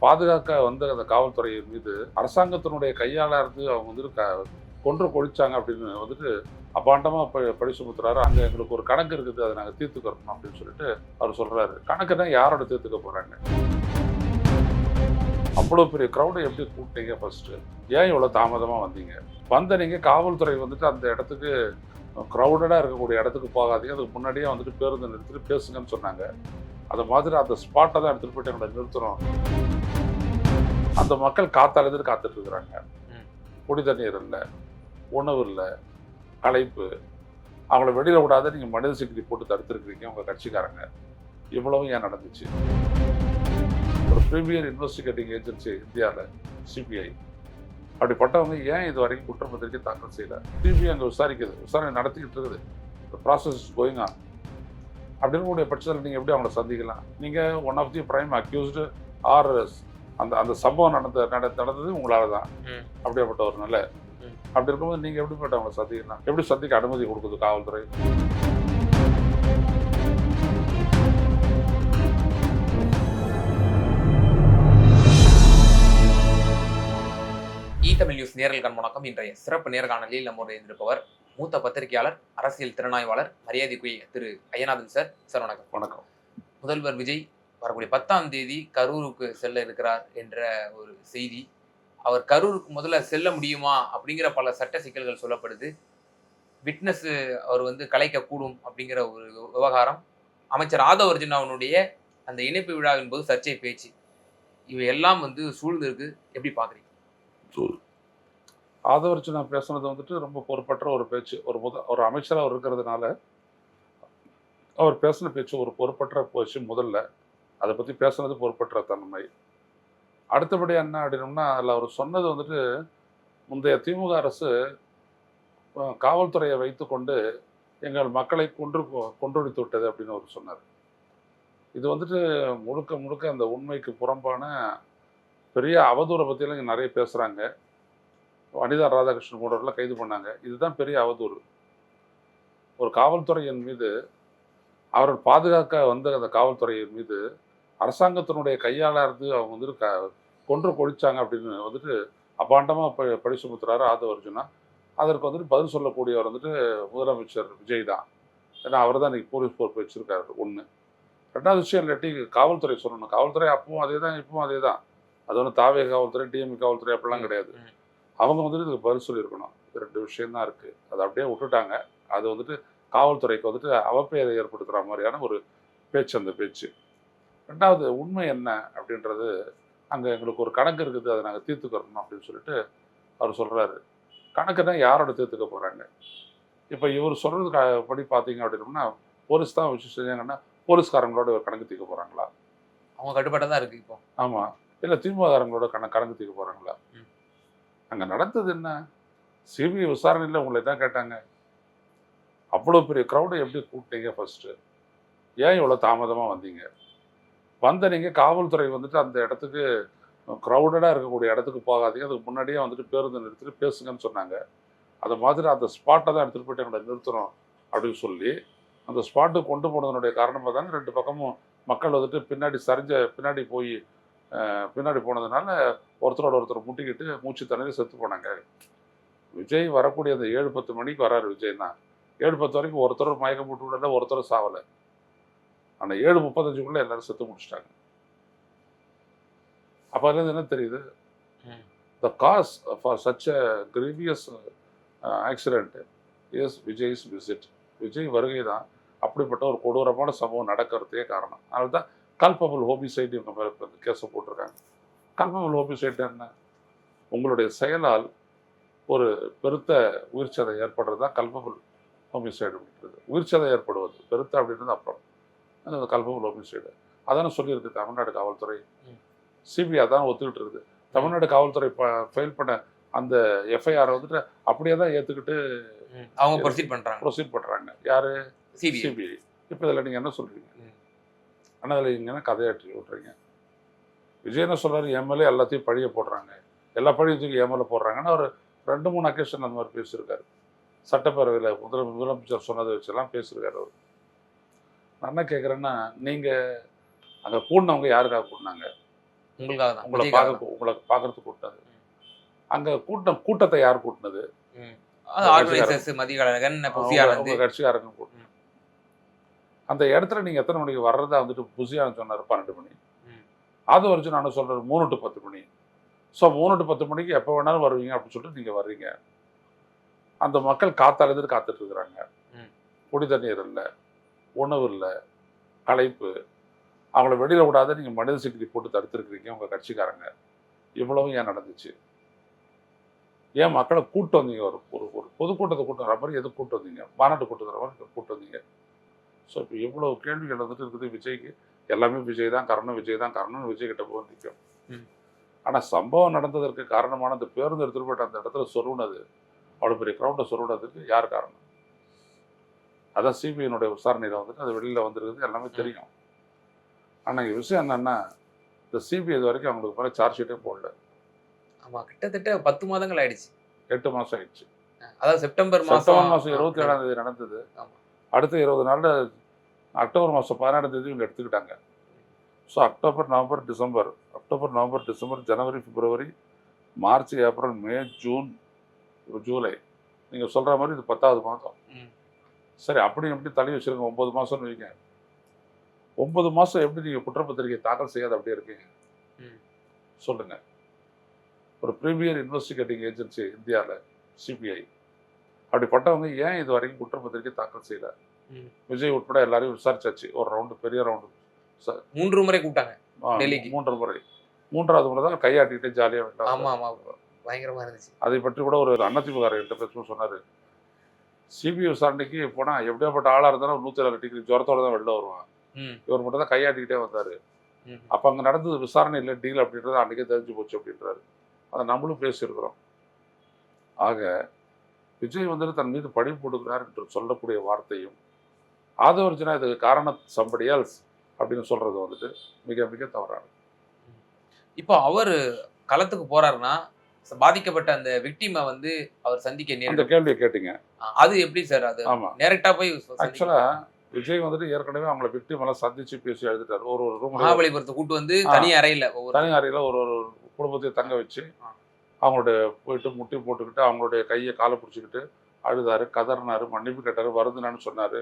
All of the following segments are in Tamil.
பாதுகாக்க வந்த அந்த காவல்துறையின் மீது அரசாங்கத்தினுடைய கையாளா இருந்து அவங்க வந்துட்டு கொன்று கொழிச்சாங்க அப்படின்னு வந்துட்டு அபாண்டமா பழி சுமத்துறாரு. அங்க எங்களுக்கு ஒரு கணக்கு இருக்குது, அதை நாங்கள் தீர்த்துக்கிறோம் அப்படின்னு சொல்லிட்டு அவர் சொல்றாரு. கணக்குன்னா யாரோட தீர்த்துக்க போறாங்க? அவ்வளோ பெரிய க்ரௌடை எப்படி கூப்பிட்டீங்க? ஃபர்ஸ்ட் ஏன் இவ்வளோ தாமதமா வந்தீங்க? வந்த நீங்க காவல்துறை வந்துட்டு அந்த இடத்துக்கு க்ரௌடடா இருக்கக்கூடிய இடத்துக்கு போகாதீங்க, அதுக்கு முன்னாடியே வந்துட்டு பேருந்து நிறுத்திட்டு பேசுங்கன்னு சொன்னாங்க. அந்த மாதிரி அந்த ஸ்பாட்டை தான் எடுத்துட்டு போயிட்டு எங்களை நிறுத்துறோம். அந்த மக்கள் காத்தாலேருந்து காத்துட்டு இருக்கிறாங்க. குடி தண்ணீர் இல்லை, உணவு இல்லை, களைப்பு. அவங்கள வெளியில விடாத நீங்கள் மனித சிகிச்சை போட்டு தடுத்துருக்கிறீங்க உங்கள் கட்சிக்காரங்க. இவ்வளவும் ஏன் நடந்துச்சு? ஒரு ப்ரீமியர் இன்வெஸ்டிகேட்டிங் ஏஜென்சி இந்தியாவில் சிபிஐ, அப்படிப்பட்டவங்க ஏன் இது வரைக்கும் குற்றப்பத்திரிக்கை தாக்கல் செய்யல? சிபிஐ அங்கே விசாரிக்குது, விசாரணை நடத்திக்கிட்டு இருக்குது, ப்ராசஸ் கோயிங் ஆன். அப்படின்னு கூடிய பட்சத்தில் நீங்கள் எப்படி அவங்கள சந்திக்கலாம்? நீங்கள் one of the prime accused or அந்த அந்த சம்பவம் நடந்தது உங்களால தான். அப்படியாப்பட்ட ஒரு நல்ல அப்படி இருக்கும்போது நீங்கள் எப்படிப்பட்ட அவங்களை சந்திக்கலாம்? எப்படி சந்திக்க அனுமதி கொடுக்குது காவல்துறை? தமிழ் நியூஸ் நேரல் வணக்கம். இன்றைய சிறப்பு நேர்காணலில் நம்முடைய இருந்திருப்பவர் மூத்த பத்திரிகையாளர், அரசியல் திறனாய்வாளர், மரியாதைக்குரிய திரு ஐயநாதன் சார். சார் வணக்கம். வணக்கம். முதல்வர் விஜய் வரக்கூடிய 10ஆம் தேதி கரூருக்கு செல்ல இருக்கிறார் என்ற ஒரு செய்தி. அவர் கரூருக்கு முதல்ல செல்ல முடியுமா அப்படிங்கிற பல சட்ட சிக்கல்கள் சொல்லப்படுது. விட்னஸ் அவர் கலைக்கக்கூடும் அப்படிங்கிற ஒரு விவகாரம். அமைச்சர் ஆதவ் அர்ஜுனாவுடைய அந்த இணைப்பு விழாவின் போது சர்ச்சை பேச்சு, இவை எல்லாம் சூழ்ந்திருக்கு. எப்படி பார்க்குறீங்க? ஆதவ் அர்ஜுனா பேசுனது வந்துட்டு ரொம்ப பொறுப்பற்ற ஒரு பேச்சு. ஒரு அமைச்சராக அவர் இருக்கிறதுனால அவர் பேசின பேச்சு ஒரு பொறுப்பற்ற பேச்சு. முதல்ல அதை பற்றி பேசுனது பொறுப்பற்ற தன்மை. அடுத்தபடி என்ன அப்படின்னோம்னா, அதில் அவர் சொன்னது வந்துட்டு முந்தைய திமுக அரசு காவல்துறையை வைத்து கொண்டு எங்கள் மக்களை கொன்றொழித்து விட்டது அப்படின்னு அவர் சொன்னார். இது வந்துட்டு முழுக்க முழுக்க அந்த உண்மைக்கு புறம்பான பெரிய அவதூறை பற்றியெல்லாம் இங்கே நிறைய பேசுகிறாங்க. அனிதா ராதாகிருஷ்ணன் போன்றவர்களாம் கைது பண்ணாங்க. இதுதான் பெரிய அவதூறு. ஒரு காவல்துறையின் மீது, அவர்கள் பாதுகாக்க வந்த அந்த காவல்துறையின் மீது அரசாங்கத்தினுடைய கையாளா இருந்து அவங்க வந்துட்டு கொன்று கொழிச்சாங்க அப்படின்னு வந்துட்டு அபாண்டமாக பழி சுமத்துறாரு ஆதவ் அர்ஜுனா. அதற்கு வந்துட்டு பதில் சொல்லக்கூடியவர் வந்துட்டு முதலமைச்சர் விஜய் தான். ஏன்னா அவர் தான் இன்னைக்கு போலீஸ் பொறுப்பு வச்சிருக்காரு. ஒன்று. ரெண்டாவது விஷயம் இல்லாட்டி காவல்துறை சொல்லணும். காவல்துறை அப்பவும் அதே தான், இப்பவும் அதே தான். அது ஒன்று தாவே காவல்துறை, டிஎம்இ காவல்துறை அப்படிலாம் கிடையாது. அவங்க வந்துட்டு இதுக்கு பதில் சொல்லியிருக்கணும். இது 2 விஷயம்தான் இருக்குது. அதை அப்படியே விட்டுட்டாங்க. அது வந்துட்டு காவல்துறைக்கு வந்துட்டு அவப்பெயரை ஏற்படுத்துகிற மாதிரியான ஒரு பேச்சு அந்த பேச்சு. ரெண்டாவது உண்மை என்ன அப்படின்றது, அங்கே எங்களுக்கு ஒரு கணக்கு இருக்குது, அதை நாங்கள் தீர்த்துக்கிறோம் அப்படின்னு சொல்லிட்டு அவர் சொல்கிறாரு. கணக்குன்னா யாரோட தீர்த்துக்க போகிறாங்க? இப்போ இவர் சொல்கிறது படி பார்த்தீங்க அப்படின்னோம்னா, போலீஸ் தான் வச்சு செஞ்சாங்கன்னா போலீஸ்காரங்களோட ஒரு கணக்கு தீர்க்க போகிறாங்களா? அவங்க கட்டுப்பாடாக தான் இருக்குது இப்போ. ஆமாம். இல்லை திமுககாரங்களோட கணக்கு தீர்க்க போகிறாங்களா? அங்கே நடந்தது என்ன? சிபிஐ விசாரணையில் உங்களை தான் கேட்டாங்க. அவ்வளோ பெரிய க்ரௌடை எப்படி கூப்பிட்டீங்க? ஃபர்ஸ்ட்டு ஏன் இவ்வளோ தாமதமாக வந்தீங்க? வந்த நீங்கள் காவல்துறை வந்துட்டு அந்த இடத்துக்கு க்ரௌடடாக இருக்கக்கூடிய இடத்துக்கு போகாதீங்க, அதுக்கு முன்னாடியே வந்துட்டு பேருந்து நிறுத்திட்டு பேசுங்கன்னு சொன்னாங்க. அது மாதிரி அந்த ஸ்பாட்டை தான் எடுத்துகிட்டு போயிட்டு எங்களை நிறுத்துகிறோம் அப்படின்னு சொல்லி அந்த ஸ்பாட்டுக்கு கொண்டு போனதனுடைய காரணமாக தானே 2 பக்கமும் மக்கள் வந்துட்டு பின்னாடி போய் பின்னாடி போனதுனால ஒருத்தரோட ஒருத்தர் முட்டிக்கிட்டு மூச்சு தண்ணீர் செத்து போனாங்க. விஜய் வரக்கூடிய அந்த 7-10 மணிக்கு வராரு. விஜய்னா 7-10 வரைக்கும் ஒருத்தர் மயக்கம் போட்டு விடல, ஒருத்தர் சாவலை. ஆனால் 7:35 எல்லாரும் செத்து முடிச்சிட்டாங்க. அப்போ அதுலேருந்து என்ன தெரியுது? The cause for such a grievous accident is Vijay's visit. Vijay வருகை தான் அப்படிப்பட்ட ஒரு கொடூரமான சம்பவம் நடக்கிறதுக்கே காரணம். அதனால தான் கல்பபிள் ஹோமிசைடு இவங்க மேலே கேஸை போட்டிருக்காங்க. கல்பபிள் ஹோமிசைடு என்ன? உங்களுடைய செயலால் ஒரு பெருத்த உயிர்ச்சதை ஏற்படுறது தான் கல்பபிள் ஹோமிசைடு அப்படின்றது. உயிர்ச்சதை ஏற்படுவது பெருத்த அப்படின்றது அப்புறம் அந்த கல்பபிள் ஹோமிசைடு அதானே சொல்லியிருக்கு தமிழ்நாடு காவல்துறை. சிபிஐ தான் ஒத்துக்கிட்டு இருக்குது. தமிழ்நாடு காவல்துறை ஃபைல் பண்ண அந்த எஃப்ஐஆரை வந்துட்டு அப்படியே தான் ஏற்றுக்கிட்டு அவங்க ப்ரொசீட் பண்ணுறாங்க. யார்? சிபிஐ. இப்போ இதில் நீங்கள் என்ன சொல்கிறீங்க? ஆனால் அதில் இங்கே என்ன கதையாற்றி விட்றீங்க? விஜய் என்ன சொல்கிறாரு? எம்எல்ஏ எல்லாத்தையும் பழிய போடுறாங்க, எல்லா பழியும் தூக்கி எம்எல்ஏ போடுறாங்கன்னா ஒரு 2-3 அக்கேஷன் அந்த மாதிரி பேசியிருக்காரு. சட்டப்பேரவையில் முதலமைச்சர் சொன்னதை வச்செல்லாம் பேசியிருக்காரு அவர். நான் என்ன கேட்குறேன்னா, நீங்கள் அங்கே கூடினவங்க யாருக்காக கூடினாங்க? உங்களுக்காக தான், உங்களை விஜய்க்காக தான். உங்களை பார்க்கறதுக்கு கூட்டினது. அங்கே கூட்டத்தை யார் கூட்டினது? அது ஆர்கனைசர்ஸ் மதியழகன், புசி ஆனந்த். உங்கள் கட்சிக்காரங்க கூட்டினது. அந்த இடத்துல நீங்கள் எத்தனை மணிக்கு வர்றதா வந்துட்டு புசியானந்த் சொன்னார் 12 மணி. ஆதவர்ஜுன் நான் சொல்கிறார் 3 to 10 மணி. ஸோ 3 to 10 மணிக்கு எப்போ வேணாலும் வருவீங்க அப்படின்னு சொல்லிட்டு நீங்கள் வர்றீங்க. அந்த மக்கள் காத்தாலேருந்து காத்துட்டு இருக்கிறாங்க. குடி தண்ணீர் இல்லை, உணவு இல்லை, களைப்பு. அவங்கள வெளியில் விடாத நீங்கள் மனித சிகிச்சை போட்டு தடுத்துருக்கிறீங்க உங்கள் கட்சிக்காரங்க. இவ்வளவும் ஏன் நடந்துச்சு? ஏன் மக்களை கூட்டு வந்தீங்க? ஒரு ஒரு பொதுக்கூட்டத்தை கூட்டு வர மாதிரி எது கூட்டு வந்தீங்க? மாநாட்டு கூட்டு வர மாதிரி கூட்டு வந்தீங்க. ஸோ இப்போ இவ்வளோ கேள்விகள் வந்துட்டு இருக்குது விஜய்க்கு. எல்லாமே விஜய் தான் காரணம், விஜய் தான் காரணம்னு விஜய் கிட்ட போய் நிற்கும். ஆனால் சம்பவம் நடந்ததற்கு காரணமான அந்த பேருந்து எடுத்துகிட்டு போய்ட்டு அந்த இடத்துல சொருவினது, அவ்வளோ பெரிய க்ரௌண்டை சொருவினதுக்கு யார் காரணம்? அதான் சிபிஐனுடைய விசாரணையில் வந்துட்டு அது வெளியில் வந்துருக்குது, எல்லாமே தெரியும். ஆனால் இங்கே விஷயம் என்னென்னா, இந்த சிபிஐ இது வரைக்கும் அவங்களுக்கு மேலே சார்ஜ் ஷீட்டே போடல. ஆமாம், கிட்டத்தட்ட 10 மாதங்கள் ஆயிடுச்சு. 8 மாதம் ஆயிடுச்சு. அதாவது செப்டம்பர் மாதம் 27ஆம் தேதி நடந்தது. அடுத்த 20 நாளில் அக்டோபர் மாதம் 16ஆம் தேதி இவங்க எடுத்துக்கிட்டாங்க. ஸோ அக்டோபர், நவம்பர், டிசம்பர், ஜனவரி, பிப்ரவரி, மார்ச், ஏப்ரல், மே, ஜூன், ஜூலை. நீங்கள் சொல்கிற மாதிரி இது 10வது மாதம். சரி, அப்படி எப்படி தள்ளி வச்சுருங்க? 9 மாதம்னு வைங்க. 9 மாதம் எப்படி நீங்கள் குற்றப்பத்திரிகை தாக்கல் செய்யாத அப்படியே இருக்கீங்க? சொல்லுங்கள். ஒரு ப்ரீமியர் இன்வெஸ்டிகேட்டிங் ஏஜென்சி இந்தியாவில் சிபிஐ, அப்படிப்பட்டவங்க ஏன் இது வரைக்கும் குற்றப்பத்திரிகை தாக்கல் செய்யல? விஜய் உட்பட எல்லாரையும் விசாரிச்சாச்சு. ஒரு ரவுண்டு, பெரிய ரவுண்டு. 3 முறை கூப்பிட்டாங்க டெல்லிக்கு. 3 முறை. 3வது முறை தான் கையாட்டிக்கிட்டே ஜாலியாக வேண்டாம். ஆமாம், பயங்கரமாக இருந்துச்சு. அதை பற்றி கூட ஒரு அதிமுககிட்ட பேசும்போது சொன்னார், சிபிஐ விசாரணைக்கு போனால் எப்படியாப்பட்ட ஆளாக இருந்தாலும் 107 டிகிரி ஜுரத்தோடு தான் வெளில வருவான். இவர் மட்டும் தான் கையாட்டிக்கிட்டே வந்தார். அப்போ அங்கே நடந்தது விசாரணை இல்லை, டீல் அப்படின்றது அன்றைக்கே தெரிஞ்சு போச்சு அப்படின்றாரு. அதை நம்மளும் பேசியிருக்கிறோம். ஆக விஜய் வந்துட்டு தன் மீது பழி போடுகிறார் என்று சொல்லக்கூடிய வார்த்தையும், ஆதவர்ஜுனா இதுக்கு காரணம் சம்படி எல்ஸ் அப்படின்னு சொல்றது வந்துட்டு மிக மிக தவறானது. இப்போ அவர் களத்துக்கு போறாருன்னா பாதிக்கப்பட்ட அந்த விக்டிமை வந்து அவர் சந்திக்க அந்த நேரிடும். கேள்வியை கேட்டீங்க. அது எப்படி சார்? அது ஆமா, டைரக்டா போய் ஆக்சுவலா விஜய் வந்துட்டு ஏற்கனவே அவங்கள விக்டிம் எல்லாம் சந்திச்சு பேசி எழுதிட்டாரு. ஒரு ரூம், மகாபலிபுரத்தை கூட்டு வந்து தனி அறையில தனி அறையில ஒரு குடும்பத்தையும் தங்க வச்சு அவங்களுடைய போயிட்டு முட்டி போட்டுக்கிட்டு அவங்களுடைய கையை காலை பிடிச்சிக்கிட்டு அழுதாரு, கதறினாரு, மன்னிப்பு கேட்டாரு, வருதுனான்னு சொன்னாரு.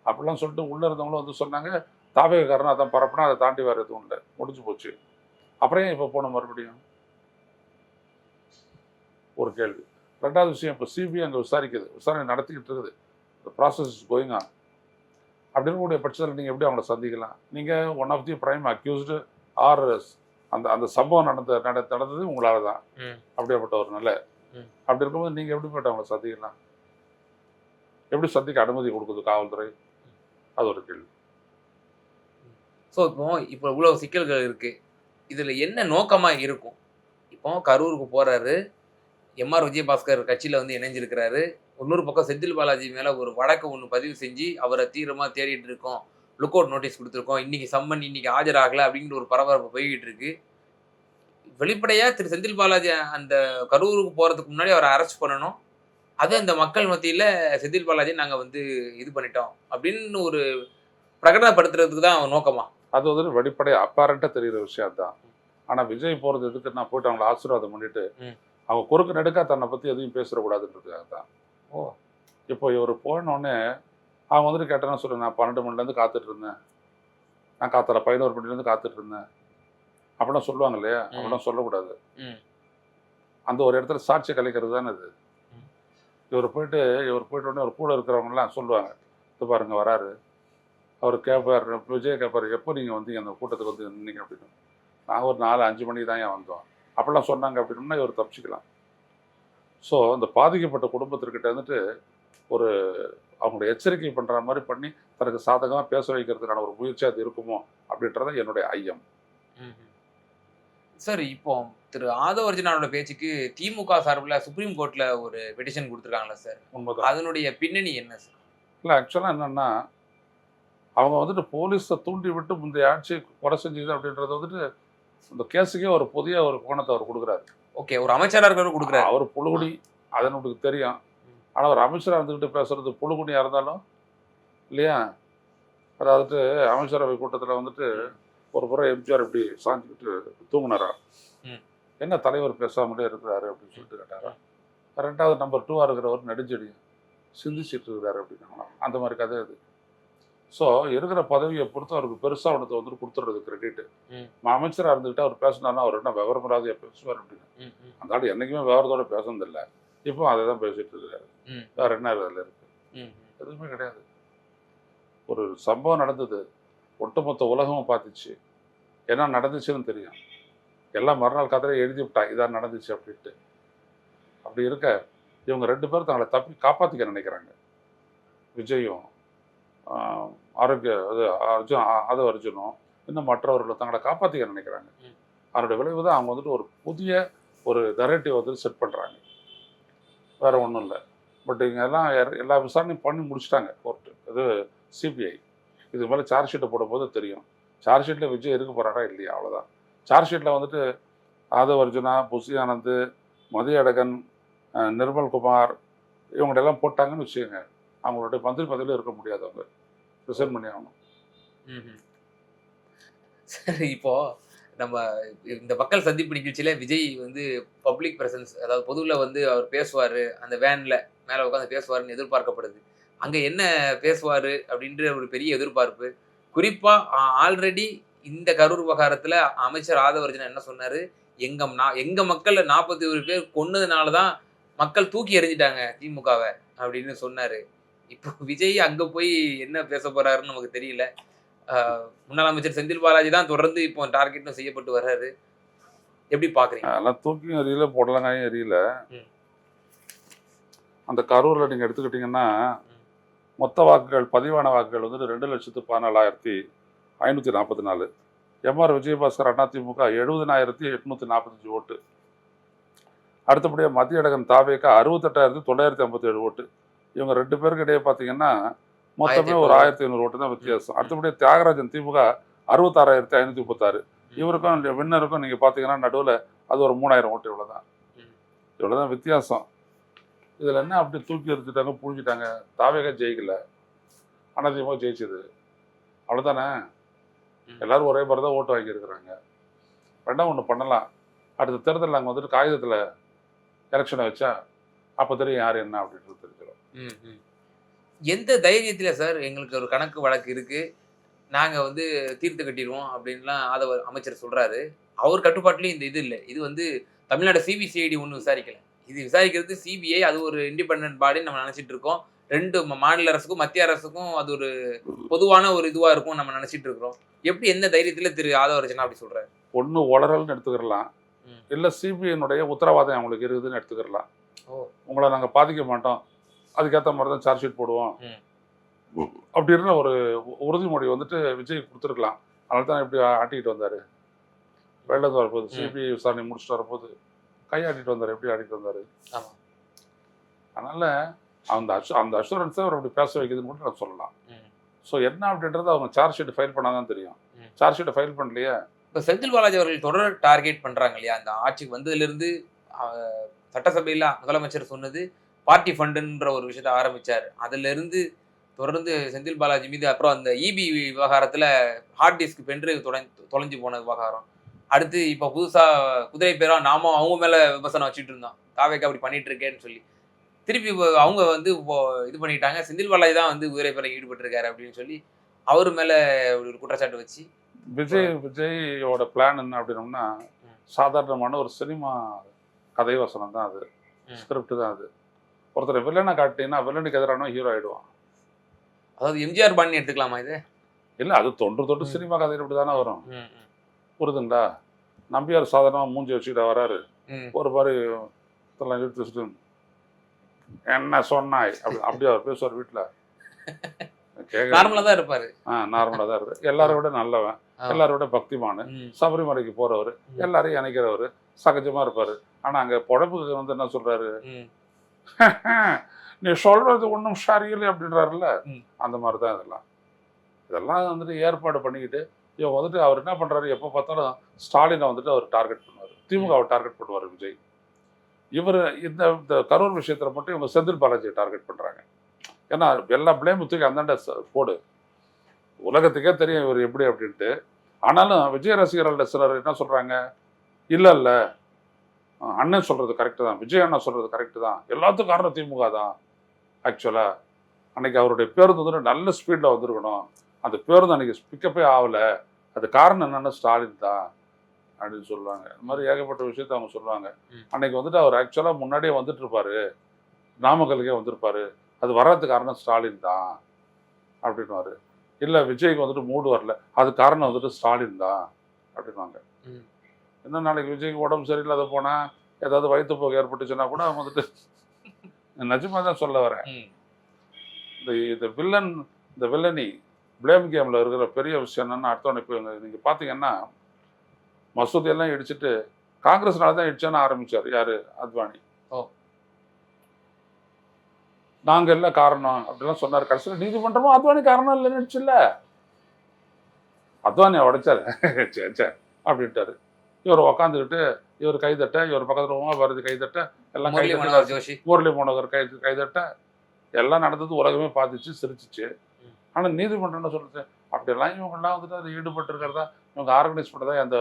அப்படிலாம் சொல்லிட்டு உள்ள இருந்தவங்களும் வந்து சொன்னாங்க, தாவேகாரன் அதான் பரப்புனா அதை தாண்டி வேறு எதுவும் இல்லை, முடிஞ்சு போச்சு. அப்புறம் ஏன் இப்போ போன மறுபடியும்? ஒரு கேள்வி. 2வது விஷயம், இப்போ சிபிஐ அங்கே விசாரணை நடத்திக்கிட்டு இருக்குது. இந்த ப்ராசஸ் இஸ் கோயிங் ஆன். அப்படி இருக்கக்கூடிய பட்சத்தில் நீங்கள் எப்படி அவங்கள சந்திக்கலாம்? நீங்கள் one of the prime accused or அந்த அந்த சம்பவம் நடந்தது உங்களால தான். அப்படியாப்பட்ட ஒரு நிலை. அப்படி இருக்கும்போது நீங்கள் எப்படி போய்ட்டு அவங்கள சந்திக்கலாம்? எப்படி சந்திக்க அனுமதி கொடுக்குது காவல்துறை? அது ஒரு கேள்வி. ஸோ இப்போ இவ்வளோ சிக்கல்கள் இருக்கு. இதுல என்ன நோக்கமா இருக்கும்? இப்போ கரூருக்கு போறாரு, எம்ஆர் விஜயபாஸ்கர் கட்சியில வந்து இணைஞ்சிருக்கிறாரு. இன்னொரு பக்கம் செந்தில் பாலாஜி மேல ஒரு வழக்கு ஒன்று பதிவு செஞ்சு அவரை தீவிரமா தேடிட்டு இருக்கோம், லுக் அவுட் நோட்டீஸ் கொடுத்துருக்கோம், இன்னைக்கு சம்மன், இன்னைக்கு ஆஜராகல அப்படிங்கிற ஒரு பரபரப்பு போய்கிட்டு இருக்கு. வெளிப்படையா திரு செந்தில் பாலாஜி அந்த கரூருக்கு போறதுக்கு முன்னாடி அவரை அரெஸ்ட் பண்ணணும். அது அந்த மக்கள் மத்தியில செந்தில் பாலாஜி நாங்க வந்து இது பண்ணிட்டோம் அப்படின்னு ஒரு பிரகடனப்படுத்துறதுக்கு தான் அவன் நோக்கமா? அது வந்து வெளிப்படையாக அப்பாரண்ட்டாக தெரிகிற விஷயம் தான். ஆனால் விஜய் போகிறது எதுக்கு? நான் போயிட்டு அவங்கள ஆசீர்வாதம் பண்ணிட்டு அவங்க குறுக்கு நெடுக்கா தன்னை பற்றி எதையும் பேசிடக்கூடாதுன்றதுக்காக தான். இப்போ இவர் போனோடனே அவங்க வந்துட்டு கேட்டேன்னு சொல்லுங்க, நான் 12 மணிலேருந்து காத்துட்டு இருந்தேன், நான் காத்தல 11 மணிலேருந்து காத்துட்டு இருந்தேன் அப்படிலாம் சொல்லுவாங்க இல்லையா? அப்படிலாம் சொல்லக்கூடாது. அந்த ஒரு இடத்துல சாட்சியை கலைக்கிறது தானே அது. இவர் போயிட்டு உடனே ஒரு கூட இருக்கிறவங்கலாம் சொல்லுவாங்க, இது பாருங்க வராரு, அவர் கேட்பார், விஜய் கேட்பார், எப்போ நீங்கள் வந்தீங்க அந்த கூட்டத்துக்கு வந்து நின்னீங்க அப்படின்னு. நாங்கள் ஒரு 4-5 மணிக்கு தான் ஏன் வந்தோம் அப்படிலாம் சொன்னாங்க அப்படின்னா இவர் தப்பிச்சிக்கலாம். ஸோ அந்த பாதிக்கப்பட்ட குடும்பத்திற்கிட்ட வந்துட்டு ஒரு அவங்களுடைய எச்சரிக்கை பண்ணுற மாதிரி பண்ணி தனக்கு சாதகமாக பேச வைக்கிறதுக்கான ஒரு முயற்சி அது இருக்குமோ அப்படின்றத என்னுடைய ஐயம். சார், இப்போ திரு ஆதவர்ஜுனாவோட பேச்சுக்கு திமுக சார்பில் சுப்ரீம் கோர்ட்ல ஒரு பெட்டிஷன் கொடுத்துருக்காங்களா சார்? உண்மைதான். அதனுடைய பின்னணி என்ன சார்? இல்லை, ஆக்சுவலாக என்னென்னா அவங்க வந்துட்டு போலீஸை தூண்டி விட்டு முந்தைய ஆட்சி கொலை செஞ்சது அப்படின்றது வந்துட்டு இந்த கேஸுக்கே ஒரு புதிய ஒரு கோணத்தை அவர் கொடுக்குறாரு. ஓகே, ஒரு அமைச்சராக இருக்கிறவர் கொடுக்குறாரு. அவர் புழுகுடி, அது நமக்கு தெரியும். ஆனால் ஒரு அமைச்சராக இருந்துக்கிட்டு பேசுறது புழுகுடியாக இருந்தாலும் இல்லையா? அதாவது அமைச்சரவை கூட்டத்தில் வந்துட்டு ஒரு முறை எம்ஜிஆர் இப்படி சாஞ்சிக்கிட்டு தூங்குனாரா, ம். என்ன தலைவர் பேசாமலே இருக்கிறாரு அப்படின்னு சொல்லிட்டு கேட்டாரா. 2வது நம்பர் 2ஆ இருக்கிறவர் நெடுஞ்செடி சிந்திச்சிட்டு இருக்கிறாரு அப்படின்னாங்களாம். அந்த மாதிரி கதை அது. ஸோ இருக்கிற பதவியை பொறுத்து அவருக்கு பெருசாக ஒன்றத்தை வந்துட்டு கொடுத்துட்றது கிரெடிட். ம். அமைச்சராக இருந்துக்கிட்டு அவர் பேசினார்னா அவர் என்ன விவரப்படாதையா பேசுவார் அப்படின்னு. ம். ம். அந்த ஆள் என்றைக்குமே விவரத்தோட பேசுனதில்லை. இப்போ அதை தான் பேசிட்டு இருக்காரு. ம். வேற என்ன அதில் இருக்கு? ம். எதுவுமே கிடையாது. ஒரு சம்பவம் நடந்தது, ஒட்டுமொத்த உலகமும் பார்த்துச்சு, என்ன நடந்துச்சுன்னு தெரியும். எல்லாம் மறுநாள் கதையை எழுதி விட்டா இதான் நடந்துச்சு அப்படின்ட்டு. அப்படி இருக்க இவங்க 2 பேரும் தங்களை தப்பி காப்பாற்றிக்க நினைக்கிறாங்க. விஜயும் ஆரோக்கிய அர்ஜுனும் இன்னும் மற்றவர்கள் தங்களை காப்பாற்றிக்க நினைக்கிறாங்க. ம். அதனுடைய விளைவு தான் அவங்க வந்துட்டு ஒரு புதிய ஒரு நரேட்டிவ் வந்து செட் பண்ணுறாங்க. வேற ஒன்றும் இல்லை. பட் இங்கே எல்லாம் எல்லா விசாரணையும் பண்ணி முடிச்சிட்டாங்க கோர்ட்டு. இது சிபிஐ. இது மேலே சார்ஜ் ஷீட்டை போடும்போது தெரியும். சார்ஜ் ஷீட்டில் விஜய் இருக்க போகிறாரா இல்லையா, அவ்வளோதான். சார்ஜ் ஷீட்டில் வந்துட்டு ஆதவ் அர்ஜுனா, புசி ஆனந்த், மதியழகன், நிர்மல்குமார் இவங்களெல்லாம் போட்டாங்கன்னு வச்சுக்கோங்க, அவங்களுடைய மந்திரி பதவியில் இருக்க முடியாது. அவங்க ரிசைன் பண்ணி ஆகணும். சரி, இப்போ நம்ம இந்த மக்கள் சந்திப்பு நிகழ்ச்சியில விஜய் வந்து பப்ளிக் பிரசன்ஸ், அதாவது பொதுவில் வந்து அவர் பேசுவார், அந்த வேனில் மேலே உட்காந்து பேசுவாருன்னு எதிர்பார்க்கப்படுது. அங்கே என்ன பேசுவார் அப்படின்ற ஒரு பெரிய எதிர்பார்ப்பு. குறிப்பாக ஆல்ரெடி இந்த கரூர் விவகாரத்தில் அமைச்சர் ஆதவர்ஜன் என்ன சொன்னார், எங்க மக்கள் 41 பேர் கொன்னதுனால தான் மக்கள் தூக்கி எறிஞ்சிட்டாங்க திமுகவை அப்படின்னு சொன்னார். இப்போ விஜய் அங்கே போய் என்ன பேச போறாருன்னு நமக்கு தெரியல. முன்னாள் அமைச்சர் செந்தில் பாலாஜி தான் தொடர்ந்து இப்போ டார்கெட்டும் செய்யப்பட்டு வர்றாரு. எப்படி பாக்குறீங்க? அதெல்லாம் தூக்கியும் எரியல, புடலங்காயும் எரியல. ம். அந்த கரூரில் நீங்கள் எடுத்துக்கிட்டிங்கன்னா மொத்த வாக்குகள், பதிவான வாக்குகள் வந்துட்டு 2,14,544. எம்ஆர் விஜயபாஸ்கர் அதிமுக 70,845 ஓட்டு. அடுத்தபடியாக மதியழகன் தாவேக்கா 68,957 ஓட்டு. இவங்க 2 பேருக்கு இடையே பார்த்தீங்கன்னா மொத்தமே ஒரு 1,500 ஓட்டு தான் வித்தியாசம். அடுத்தபடியாக தியாகராஜன் திமுக 66,536. இவருக்கும் வின்னருக்கும் நீங்கள் பார்த்தீங்கன்னா நடுவில் அது ஒரு 3,000 ஓட்டு. இவ்வளோதான் வித்தியாசம். இதில் என்ன அப்படி தூக்கி எடுத்துட்டாங்க, புழிஞ்சிட்டாங்க. தாவேக்கா ஜெயிக்கல, அதிமுக ஜெயிச்சது, அவ்வளோதானே. எல்லாரும் ஒரே மாதிரி தான் ஓட்டு வாங்கியிருக்கிறாங்க. ரெண்டாவது ஒன்று பண்ணலாம், அடுத்த தேர்தலில் அங்கே வந்துட்டு காகிதத்தில் எலெக்ஷனை வச்சா அப்போ தெரியும் யார் என்ன அப்படின்றது தெரிஞ்சிடும். எந்த தைரியத்தில் சார் எங்களுக்கு ஒரு கணக்கு வழக்கு இருக்கு, நாங்கள் வந்து தீர்த்து கட்டிடுவோம் அப்படின்லாம் அமைச்சர் சொல்றாரு. அவர் கட்டுப்பாட்டுலேயும் இந்த இது இல்லை. இது வந்து தமிழ்நாடு சிபிசிஐடி ஒன்றும் விசாரிக்கல. இது விசாரிக்கிறது சிபிஐ. அது ஒரு இண்டிபெண்டன்ட் பாடின்னு நம்ம நினைச்சிட்டு இருக்கோம். 2 மாநில அரசுக்கும் மத்திய அரசுக்கும் அது ஒரு பொதுவான ஒரு இதுவா இருக்கும் நம்ம நினைச்சிட்டு இருக்கிறோம். எப்படி எந்த தைரியத்துல திரு ஆதவ அர்ஜுனா அப்படி சொல்றாரு? ஒன்று உளறல்னு எடுத்துக்கிறலாம், இல்லை சிபிஐனுடைய உத்தரவாதம் அவங்களுக்கு இருக்குதுன்னு எடுத்துக்கிறலாம். உங்களை நாங்கள் பாதிக்க மாட்டோம், அதுக்கேற்ற மாதிரி தான் சார்ஜ் ஷீட் போடுவோம் அப்படின்னு ஒரு உறுதிமொழி வந்துட்டு விஜய் கொடுத்துருக்கலாம். அதனால தான் எப்படி ஆட்டிக்கிட்டு வந்தார். வெள்ளது வரப்போது சிபிஐ விசாரணை முடிச்சுட்டு வரப்போது கையாட்டிட்டு வந்தார். எப்படி ஆட்டிட்டு வந்தார். அதனால அந்த அஷூரன்ஸை அவர் அப்படி பேச வைக்குதுன்னு கூட நான் சொல்லலாம். ஸோ என்ன அப்படின்றது அவங்க சார்ஜ் ஷீட் ஃபைல் பண்ணாதான் தெரியும். சார்ஜ் ஷீட்டை ஃபைல் பண்ணலையே. இப்போ செந்தில் பாலாஜி அவர்கள் தொடர் டார்கெட் பண்றாங்க இல்லையா? அந்த ஆட்சிக்கு வந்ததுலேருந்து சட்டசபையில் முதலமைச்சர் சொன்னது பார்ட்டி ஃபண்டுன்ற ஒரு விஷயத்தை ஆரம்பிச்சார். அதுல இருந்து தொடர்ந்து செந்தில் பாலாஜி மீது, அப்புறம் அந்த இபி விவகாரத்துல ஹார்ட் டிஸ்க் பென்று தொலைஞ்சு போன விவகாரம், அடுத்து இப்போ புதுசா குதிரை பேரா நாம அவங்க மேல விமர்சனம் வச்சுட்டு இருந்தோம், தாவேக்கா அப்படி பண்ணிட்டு இருக்கேன்னு சொல்லி. திருப்பி அவங்க வந்து இது பண்ணிட்டாங்க, செந்தில் பாலாஜி தான் வந்து குதிரை பேர ஈடுபட்டு இருக்காரு அப்படின்னு சொல்லி அவரு மேல ஒரு குற்றச்சாட்டு வச்சு விஜயோட பிளான் என்ன அப்படின்னோம்னா, சாதாரணமான ஒரு சினிமா கதை வசனம் தான் அது, ஸ்கிரிப்ட் தான் அது. ஒருத்தர் வில்லனை காட்டினா வில்லனுக்கு எதிரான ஹீரோ ஆயிடுவான். அதாவது எம்ஜிஆர் பாணி எடுத்துக்கலாமா இது? இல்லை, அது தொன்று சினிமா கதையில் இப்படி தானே வரும். புரியுதுங்களா? நம்பியார் சாதாரணமாக மூஞ்சி வச்சுக்கிட்ட வராரு, ஒரு மாதிரி எடுத்து என்ன சொன்னாய் அப்படி அப்படியே அவர் பேசுவார். வீட்டில் நார்மலாக தான் இருப்பாரு. நார்மலாக தான் இருக்கு. எல்லாரும் விட நல்லவன், எல்லாரும் விட பக்திமானு, சபரிமலைக்கு போறவர், எல்லாரையும் இணைக்கிறவர், சகஜமா இருப்பாரு. ஆனா அங்க பொழப்புக்கு வந்து என்ன சொல்றாரு, நீ சொல்றது ஒன்றும் சரியில்லை அப்படின்றாருல்ல, அந்த மாதிரி தான் இதெல்லாம் வந்துட்டு ஏற்பாடு பண்ணிக்கிட்டு இவங்க வந்துட்டு அவர் என்ன பண்றாரு, எப்போ பார்த்தாலும் ஸ்டாலினை வந்துட்டு அவர் டார்கெட் பண்ணுவார், திமுகவை டார்கெட் பண்ணுவார் விஜய். இவர் இந்த கரூர் விஷயத்துல மட்டும் இவங்க செந்தில் பாலாஜியை டார்கெட் பண்றாங்க. ஏன்னா எல்லா பிளேம் தூக்கி அந்தாண்ட போடு, உலகத்துக்கே தெரியும் இவர் எப்படி அப்படின்ட்டு. ஆனாலும் விஜய் ரசிகர்கள் சிலர் என்ன சொல்றாங்க, இல்லை இல்லை அண்ணன் சொல்றது கரெக்டு தான், விஜய் அண்ணா சொல்றது கரெக்டு தான், எல்லாத்துக்கும் காரணம் திமுக தான். ஆக்சுவலாக அன்னைக்கு அவருடைய பேருந்து வந்துட்டு நல்ல ஸ்பீடில் வந்திருக்கணும், அந்த பேருந்து அன்னைக்கு பிக்கப்பே ஆகலை, அது காரணம் என்னன்னா ஸ்டாலின் தான் அப்படின்னு சொல்லுவாங்க. இந்த மாதிரி ஏகப்பட்ட விஷயத்த அவங்க சொல்லுவாங்க. அன்னைக்கு வந்துட்டு அவர் ஆக்சுவலாக முன்னாடியே வந்துட்டு இருப்பாரு, நாமக்கலுக்கே வந்திருப்பாரு, அது வர்றதுக்கு காரணம் ஸ்டாலின் தான் அப்படின்வாரு. இல்லை விஜய்க்கு வந்துட்டு மூடு வரல, அது காரணம் வந்துட்டு ஸ்டாலின் தான் அப்படின்வாங்க. என்ன நாளைக்கு விஜய்க்கு உடம்பு சரியில்லாத போனால் ஏதாவது வயிற்றுப்போக்கு ஏற்பட்டுச்சுன்னா கூட அவங்க வந்துட்டு நிஜமாக தான் சொல்ல வரேன். இந்த வில்லனி பிளேம் கேமில் இருக்கிற பெரிய விஷயம் என்னன்னா, அடுத்தவனை இப்போ நீங்கள் பார்த்தீங்கன்னா மசூதி எல்லாம் இடிச்சுட்டு காங்கிரஸ்னால தான் இடிச்சான்னு ஆரம்பிச்சார் யாரு, அத்வானி. நாங்கள் எல்லாம் காரணம் அப்படிலாம் சொன்னார். கடைசியில் நீதிமன்றமும் அத்வானி காரணம் இல்லைன்னு நினைச்சுல்ல, அத்வானியை உடைச்சாரு. சரி சரி அப்படின்ட்டாரு. இவர் உக்காந்துக்கிட்டு இவர் கைதட்ட, இவர் பக்கத்தில் உமா பாரதி கைதட்ட, எல்லாம் கைதட்ட, முரளி மனோகர் கைதட்ட, எல்லாம் நடந்தது உலகமே பார்த்துச்சு, சிரிச்சிச்சு. ஆனால் நீதிமன்றம் என்ன சொல்லுது, அப்படியெல்லாம் இவங்கெல்லாம் வந்துட்டு அதை ஈடுபட்டு இருக்கிறதா, இவங்க ஆர்கனைஸ் பண்ணதா எந்த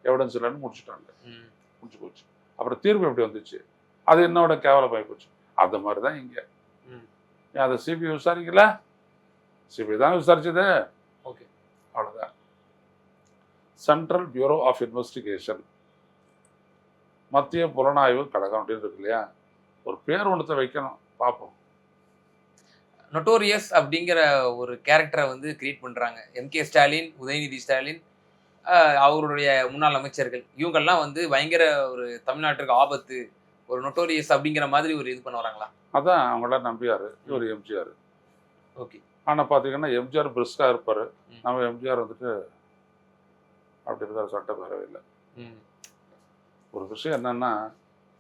எவிடன்ஸ் இல்லைன்னு முடிச்சுட்டாங்க. முடிச்சு போச்சு. அப்புறம் தீர்ப்பு எப்படி வந்துச்சு, அது என்னோட கேவலமாகி போச்சு. அந்த மாதிரி தான் இங்கே. அதை சிபிஐ விசாரிக்கல, சிபிஐ தான் விசாரிச்சது. ஓகே, அவ்வளோதான். சென்ட்ரல் பியூரோ ஆஃப் இன்வெஸ்டிகேஷன், மத்திய புலனாய்வு கழகம் அப்படின்னு இருக்கு இல்லையா, ஒரு பேர் ஒன்றத்தை வைக்கணும், பார்ப்போம். நொட்டோரியஸ் அப்படிங்கிற ஒரு கேரக்டரை வந்து கிரியேட் பண்ணுறாங்க. எம்கே ஸ்டாலின், உதயநிதி ஸ்டாலின், அவருடைய முன்னாள் அமைச்சர்கள், இவங்கெல்லாம் வந்து பயங்கர ஒரு தமிழ்நாட்டுக்கு ஆபத்து, ஒரு நொட்டோரியஸ் அப்படிங்கிற மாதிரி ஒரு இது பண்ண வராங்களா? அதான் அவங்களாம் நம்பியார் இவர் எம்ஜிஆர். ஓகே. ஆனால் பார்த்தீங்கன்னா எம்ஜிஆர் பிரிஸ்காக இருப்பார், நம்ம எம்ஜிஆர் வந்துட்டு அப்படி இருக்கார் சட்டப்பேரவையில். ஒரு விஷயம் என்னன்னா,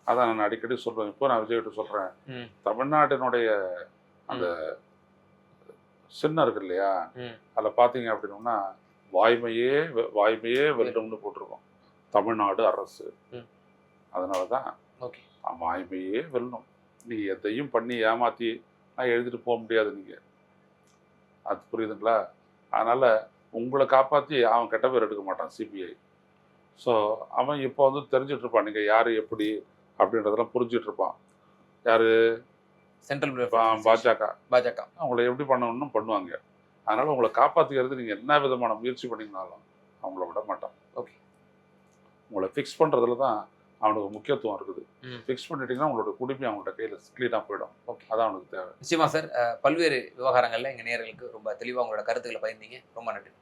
அதான் நான் அடிக்கடி சொல்றேன், இப்போ நான் விஜய்கிட்ட சொல்றேன், தமிழ்நாட்டினுடைய அந்த சின்னம் இருக்கு இல்லையா, அதில் பார்த்தீங்க அப்படின்னா வாய்மையே வெல்லும்னு போட்டிருக்கோம், தமிழ்நாடு அரசு. அதனால தான் வாய்மையே வெல்லும். நீ எதையும் பண்ணி ஏமாற்றி நான் எழுதிட்டு போக முடியாது நீங்கள், அது புரியுதுங்களா? அதனால உங்களை காப்பாற்றி அவன் கெட்ட பேர் எடுக்க மாட்டான் சிபிஐ. ஸோ அவன் இப்போ வந்து தெரிஞ்சிட்டு இருப்பான் நீங்கள் யார் எப்படி அப்படின்றதெல்லாம் புரிஞ்சிட்டு இருப்பான். யார்? சென்ட்ரல் பாஜக அவங்கள எப்படி பண்ணணும்னு பண்ணுவாங்க. அதனால் உங்களை காப்பாற்றிக்கிறது நீங்கள் என்ன விதமான முயற்சி பண்ணிங்கனாலும் அவங்கள விட மாட்டான். ஓகே, உங்களை ஃபிக்ஸ் பண்ணுறதுல தான் அவனுக்கு முக்கியத்துவம் இருக்குது. ஃபிக்ஸ் பண்ணிட்டீங்கன்னா உங்களோட குடிமை அவங்களோட கையில் க்ளீனாக போயிடும். ஓகே, அதான் அவனுக்கு தேவை. நிச்சயமா சார். பல்வேறு விவகாரங்களில் எங்கள் நேயர்களுக்கு ரொம்ப தெளிவாக உங்களோட கருத்துக்களை பகிர்ந்தீங்க. ரொம்ப நன்றி.